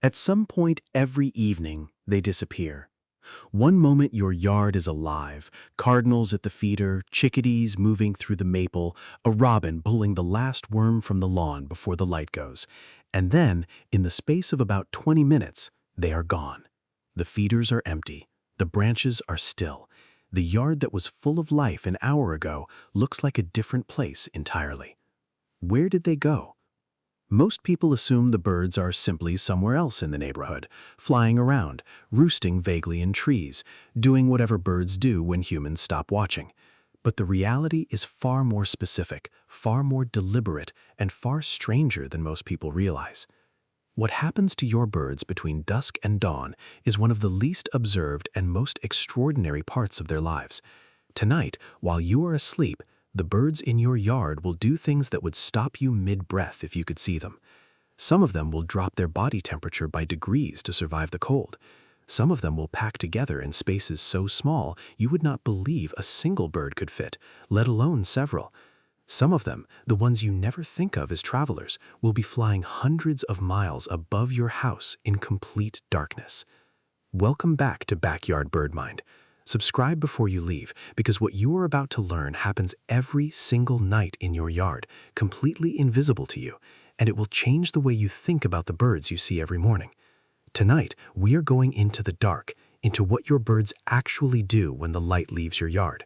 At some point every evening, they disappear. One moment your yard is alive, cardinals at the feeder, chickadees moving through the maple, a robin pulling the last worm from the lawn before the light goes. And then, in the space of about 20 minutes, they are gone. The feeders are empty. The branches are still. The yard that was full of life an hour ago looks like a different place entirely. Where did they go? Most people assume the birds are simply somewhere else in the neighborhood, flying around, roosting vaguely in trees, doing whatever birds do when humans stop watching. But the reality is far more specific, far more deliberate, and far stranger than most people realize. What happens to your birds between dusk and dawn is one of the least observed and most extraordinary parts of their lives. Tonight, while you are asleep, the birds in your yard will do things that would stop you mid-breath if you could see them. Some of them will drop their body temperature by degrees to survive the cold. Some of them will pack together in spaces so small you would not believe a single bird could fit, let alone several. Some of them, the ones you never think of as travelers, will be flying hundreds of miles above your house in complete darkness. Welcome back to Backyard Bird Mind. Subscribe before you leave, because what you are about to learn happens every single night in your yard, completely invisible to you, and it will change the way you think about the birds you see every morning. Tonight, we are going into the dark, into what your birds actually do when the light leaves your yard.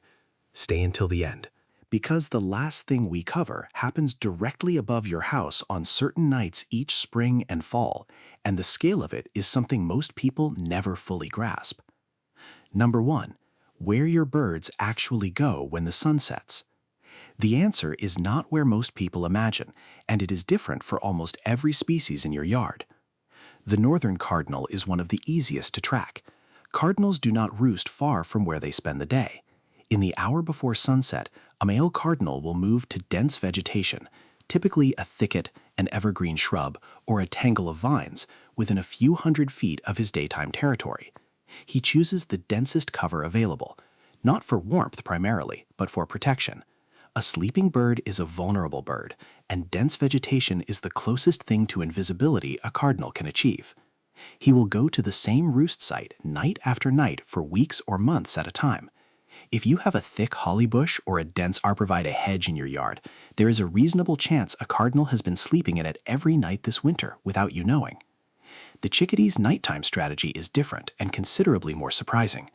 Stay until the end. Because the last thing we cover happens directly above your house on certain nights each spring and fall, and the scale of it is something most people never fully grasp. Number 1, where your birds actually go when the sun sets. The answer is not where most people imagine, and it is different for almost every species in your yard. The northern cardinal is one of the easiest to track. Cardinals do not roost far from where they spend the day. In the hour before sunset, a male cardinal will move to dense vegetation, typically a thicket, an evergreen shrub, or a tangle of vines, within a few hundred feet of his daytime territory. He chooses the densest cover available, not for warmth primarily, but for protection. A sleeping bird is a vulnerable bird, and dense vegetation is the closest thing to invisibility a cardinal can achieve. He will go to the same roost site night after night for weeks or months at a time. If you have a thick holly bush or a dense arborvitae hedge in your yard, there is a reasonable chance a cardinal has been sleeping in it every night this winter without you knowing. The chickadee's nighttime strategy is different and considerably more surprising.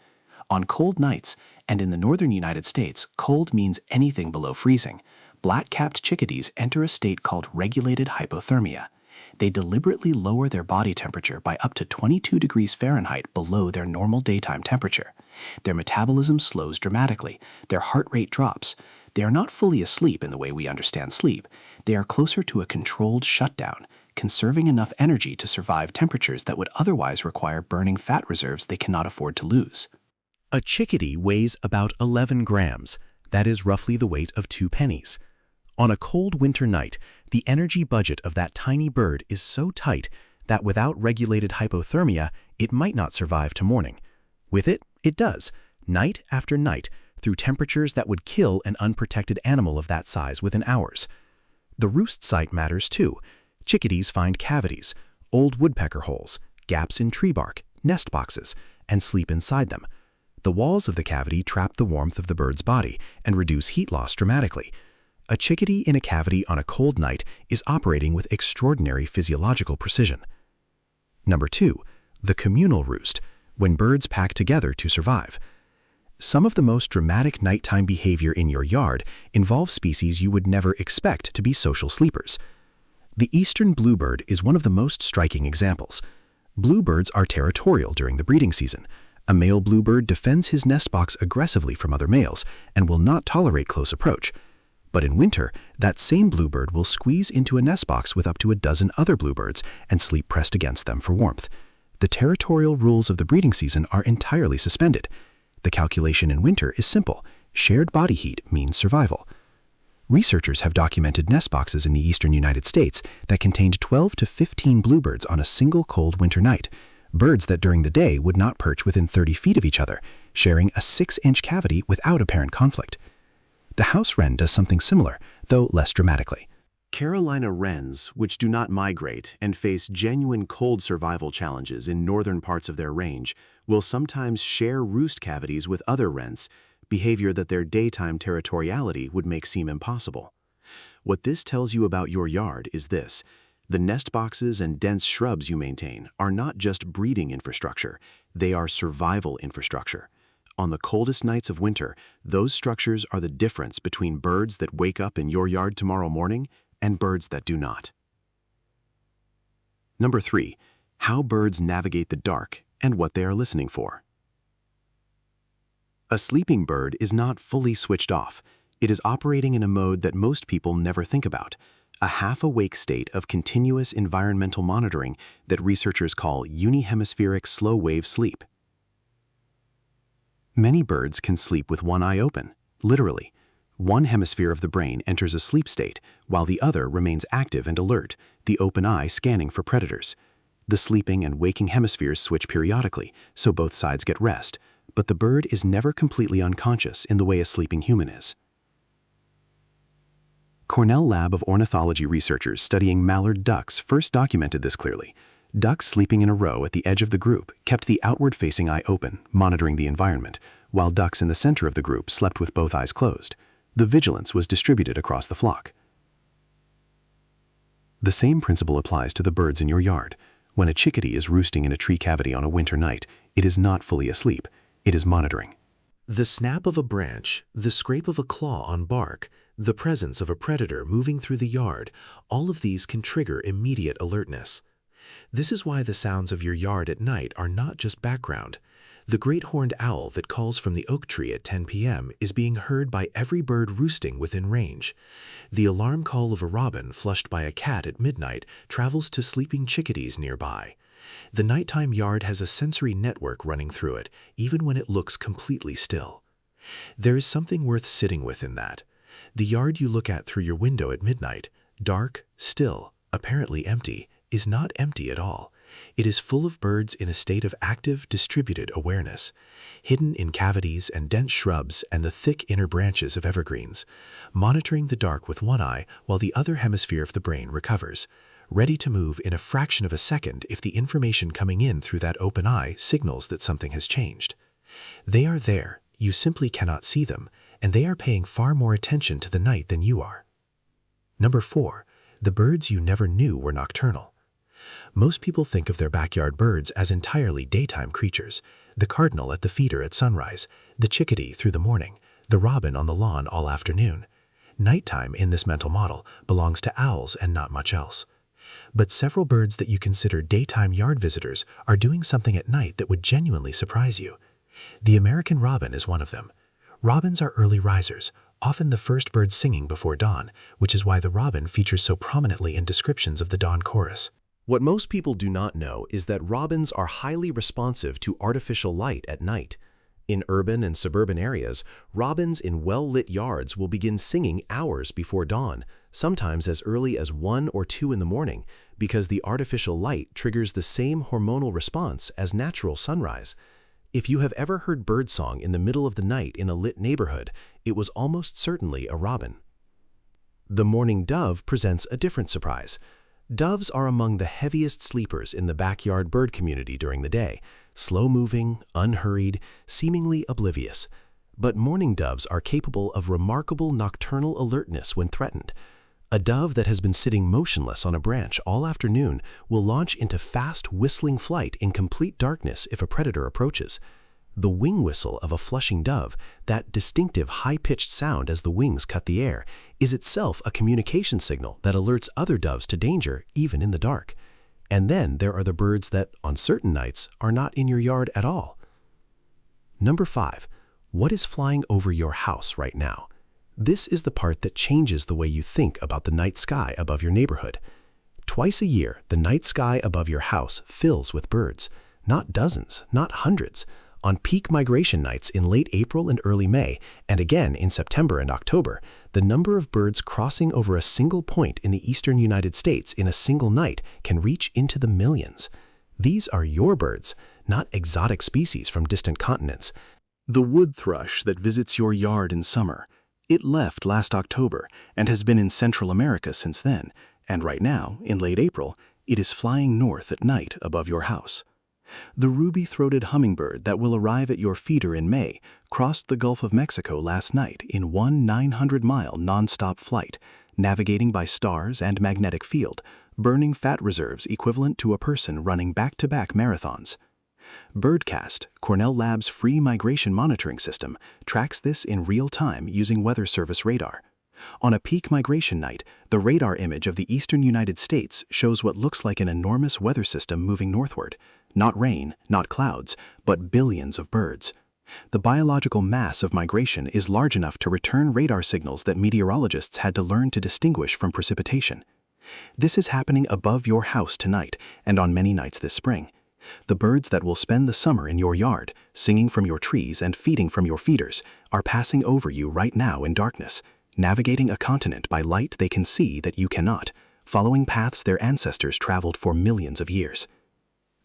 On cold nights, and in the northern United States, cold means anything below freezing, black-capped chickadees enter a state called regulated hypothermia. They deliberately lower their body temperature by up to 22 degrees Fahrenheit below their normal daytime temperature. Their metabolism slows dramatically. Their heart rate drops. They are not fully asleep in the way we understand sleep. They are closer to a controlled shutdown, conserving enough energy to survive temperatures that would otherwise require burning fat reserves they cannot afford to lose. A chickadee weighs about 11 grams. That is roughly the weight of 2 pennies. On a cold winter night, the energy budget of that tiny bird is so tight that without regulated hypothermia, it might not survive to morning. With it, it does, night after night, through temperatures that would kill an unprotected animal of that size within hours. The roost site matters too. Chickadees find cavities, old woodpecker holes, gaps in tree bark, nest boxes, and sleep inside them. The walls of the cavity trap the warmth of the bird's body and reduce heat loss dramatically. A chickadee in a cavity on a cold night is operating with extraordinary physiological precision. Number 2, the communal roost, when birds pack together to survive. Some of the most dramatic nighttime behavior in your yard involves species you would never expect to be social sleepers. The eastern bluebird is one of the most striking examples. Bluebirds are territorial during the breeding season. A male bluebird defends his nest box aggressively from other males and will not tolerate close approach. But in winter, that same bluebird will squeeze into a nest box with up to a dozen other bluebirds and sleep pressed against them for warmth. The territorial rules of the breeding season are entirely suspended. The calculation in winter is simple. Shared body heat means survival. Researchers have documented nest boxes in the eastern United States that contained 12 to 15 bluebirds on a single cold winter night, birds that during the day would not perch within 30 feet of each other, sharing a 6-inch cavity without apparent conflict. The house wren does something similar, though less dramatically. Carolina wrens, which do not migrate and face genuine cold survival challenges in northern parts of their range, will sometimes share roost cavities with other wrens, behavior that their daytime territoriality would make seem impossible. What this tells you about your yard is this: the nest boxes and dense shrubs you maintain are not just breeding infrastructure, they are survival infrastructure. On the coldest nights of winter, those structures are the difference between birds that wake up in your yard tomorrow morning and birds that do not. Number 3. How birds navigate the dark and what they are listening for. A sleeping bird is not fully switched off. It is operating in a mode that most people never think about, a half-awake state of continuous environmental monitoring that researchers call unihemispheric slow-wave sleep. Many birds can sleep with one eye open, literally. One hemisphere of the brain enters a sleep state, while the other remains active and alert, the open eye scanning for predators. The sleeping and waking hemispheres switch periodically, so both sides get rest, but the bird is never completely unconscious in the way a sleeping human is. Cornell Lab of Ornithology researchers studying mallard ducks first documented this clearly. Ducks sleeping in a row at the edge of the group kept the outward-facing eye open, monitoring the environment, while ducks in the center of the group slept with both eyes closed. The vigilance was distributed across the flock. The same principle applies to the birds in your yard. When a chickadee is roosting in a tree cavity on a winter night, it is not fully asleep. It is monitoring. The snap of a branch, the scrape of a claw on bark, the presence of a predator moving through the yard, all of these can trigger immediate alertness. This is why the sounds of your yard at night are not just background. The great horned owl that calls from the oak tree at 10 p.m. is being heard by every bird roosting within range. The alarm call of a robin flushed by a cat at midnight travels to sleeping chickadees nearby. The nighttime yard has a sensory network running through it, even when it looks completely still. There is something worth sitting with in that. The yard you look at through your window at midnight, dark, still, apparently empty, is not empty at all. It is full of birds in a state of active, distributed awareness, hidden in cavities and dense shrubs and the thick inner branches of evergreens, monitoring the dark with one eye while the other hemisphere of the brain recovers, ready to move in a fraction of a second if the information coming in through that open eye signals that something has changed. They are there, you simply cannot see them, and they are paying far more attention to the night than you are. Number 4. The birds you never knew were nocturnal. Most people think of their backyard birds as entirely daytime creatures: the cardinal at the feeder at sunrise, the chickadee through the morning, the robin on the lawn all afternoon. Nighttime in this mental model belongs to owls and not much else. But several birds that you consider daytime yard visitors are doing something at night that would genuinely surprise you. The American robin is one of them. Robins are early risers, often the first bird singing before dawn, which is why the robin features so prominently in descriptions of the dawn chorus. What most people do not know is that robins are highly responsive to artificial light at night. In urban and suburban areas, robins in well-lit yards will begin singing hours before dawn, sometimes as early as 1 or 2 in the morning, because the artificial light triggers the same hormonal response as natural sunrise. If you have ever heard birdsong in the middle of the night in a lit neighborhood, it was almost certainly a robin. The mourning dove presents a different surprise. Doves are among the heaviest sleepers in the backyard bird community during the day, slow-moving, unhurried, seemingly oblivious. But mourning doves are capable of remarkable nocturnal alertness when threatened. A dove that has been sitting motionless on a branch all afternoon will launch into fast, whistling flight in complete darkness if a predator approaches. The wing whistle of a flushing dove, that distinctive high-pitched sound as the wings cut the air, is itself a communication signal that alerts other doves to danger even in the dark. And then there are the birds that, on certain nights, are not in your yard at all. Number 5. What is flying over your house right now? This is the part that changes the way you think about the night sky above your neighborhood. Twice a year, the night sky above your house fills with birds. Not dozens, not hundreds. On peak migration nights in late April and early May, and again in September and October, the number of birds crossing over a single point in the eastern United States in a single night can reach into the millions. These are your birds, not exotic species from distant continents. The wood thrush that visits your yard in summer, It left last October and has been in Central America since then, and right now, in late April, it is flying north at night above your house. The ruby-throated hummingbird that will arrive at your feeder in May crossed the Gulf of Mexico last night in one 900-mile nonstop flight, navigating by stars and magnetic field, burning fat reserves equivalent to a person running back-to-back marathons. Birdcast, Cornell Labs' free migration monitoring system, tracks this in real time using Weather Service radar. On a peak migration night, the radar image of the eastern United States shows what looks like an enormous weather system moving northward. Not rain, not clouds, but billions of birds. The biological mass of migration is large enough to return radar signals that meteorologists had to learn to distinguish from precipitation. This is happening above your house tonight and on many nights this spring. The birds that will spend the summer in your yard, singing from your trees and feeding from your feeders, are passing over you right now in darkness, navigating a continent by light they can see that you cannot, following paths their ancestors traveled for millions of years.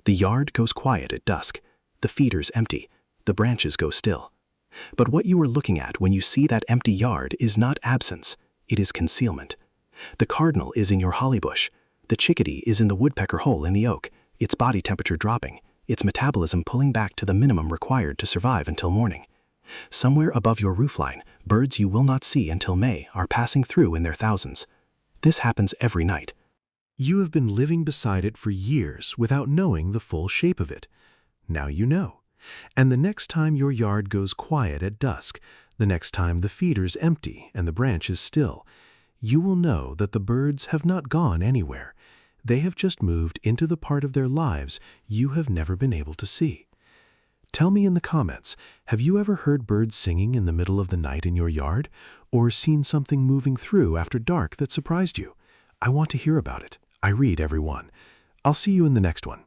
The yard goes quiet at dusk, the feeders empty, the branches go still. But what you are looking at when you see that empty yard is not absence, it is concealment. The cardinal is in your holly bush, the chickadee is in the woodpecker hole in the oak, its body temperature dropping, its metabolism pulling back to the minimum required to survive until morning. Somewhere above your roofline, birds you will not see until May are passing through in their thousands. This happens every night. You have been living beside it for years without knowing the full shape of it. Now you know. And the next time your yard goes quiet at dusk, the next time the feeder's empty and the branch is still, you will know that the birds have not gone anywhere. They have just moved into the part of their lives you have never been able to see. Tell me in the comments, have you ever heard birds singing in the middle of the night in your yard, or seen something moving through after dark that surprised you? I want to hear about it. I read every one. I'll see you in the next one.